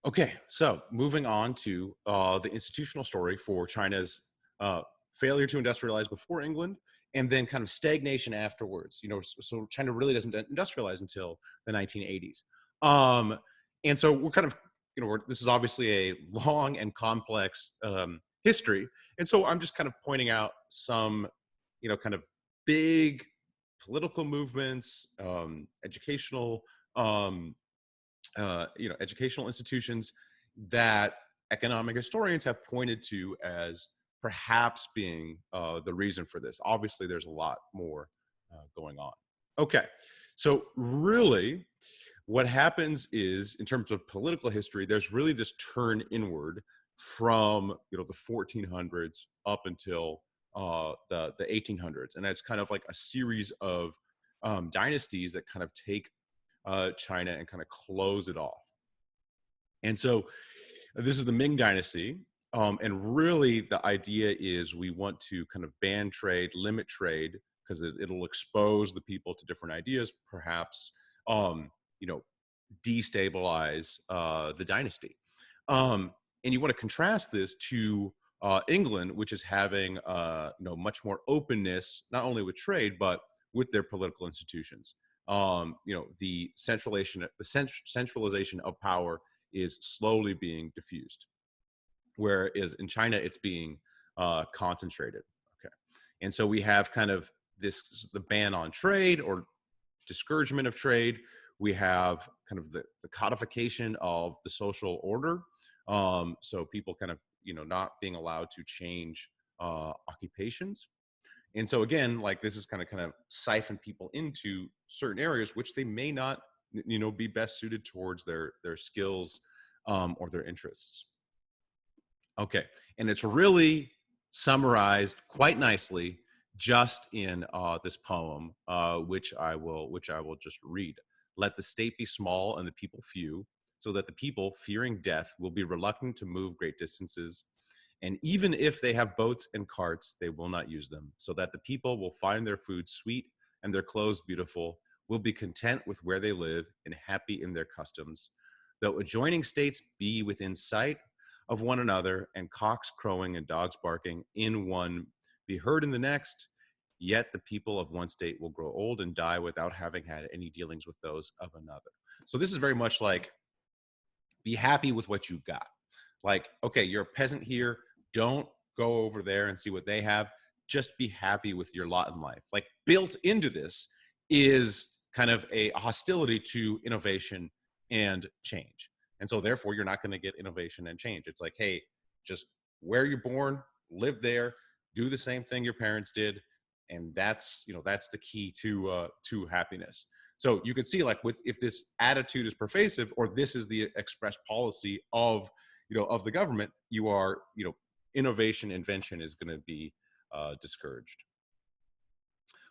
Okay, so moving on to the institutional story for China's uh, failure to industrialize before England, and then kind of stagnation afterwards. So China really doesn't industrialize until the 1980s, um, and so we're kind of, this is obviously a long and complex history, and so I'm just kind of pointing out some, kind of big political movements, um, educational institutions that economic historians have pointed to as perhaps being the reason for this. Obviously, there's a lot more going on. Okay, so really, what happens is, in terms of political history, there's really this turn inward from the 1400s up until the 1800s, and it's kind of like a series of dynasties that kind of take China and kind of close it off. And so this is the Ming Dynasty. And really, the idea is we want to kind of ban trade, limit trade, because it'll expose the people to different ideas, perhaps, um, you know, destabilize the dynasty. And you want to contrast this to England, which is having much more openness, not only with trade but with their political institutions. The centralization of power is slowly being diffused, whereas in China it's being concentrated. Okay, and so we have kind of the ban on trade or discouragement of trade. We have kind of the codification of the social order. So people kind of not being allowed to change occupations. And so again, like this is kind of siphon people into certain areas which they may not be best suited towards their skills or their interests. Okay, and it's really summarized quite nicely just in this poem, which I will just read. Let the state be small and the people few, so that the people, fearing death, will be reluctant to move great distances. And even if they have boats and carts, they will not use them, so that the people will find their food sweet and their clothes beautiful, will be content with where they live and happy in their customs. Though adjoining states be within sight of one another, and cocks crowing and dogs barking in one be heard in the next, yet the people of one state will grow old and die without having had any dealings with those of another. So this is very much like, be happy with what you got. Like, okay, you're a peasant here. Don't go over there and see what they have. Just be happy with your lot in life. Like, built into this is kind of a hostility to innovation and change. And so therefore you're not going to get innovation and change. It's like, hey, just where you're born, live there, do the same thing your parents did. And that's the key to happiness. So you can see, like, with if this attitude is pervasive, or this is the express policy of of the government, innovation, invention is going to be discouraged.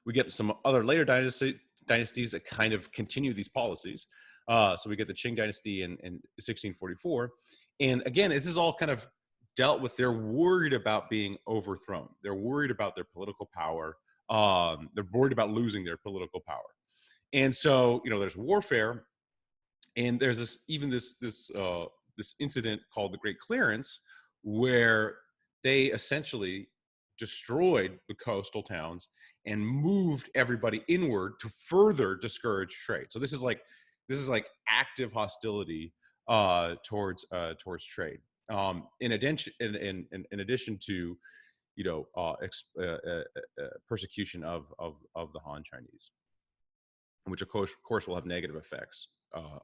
We get some other later dynasties that kind of continue these policies. So we get the Qing dynasty in 1644, and again, this is all kind of dealt with. They're worried about being overthrown. They're worried about their political power. They're worried about losing their political power. And so, there's warfare, and there's this incident called the Great Clearance, where they essentially destroyed the coastal towns and moved everybody inward to further discourage trade. So this is like active hostility towards trade. In addition to persecution of the Han Chinese, which of course will have negative effects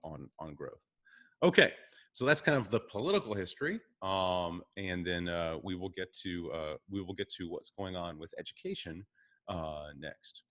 on growth. Okay, so that's kind of the political history, and then we will get to what's going on with education next.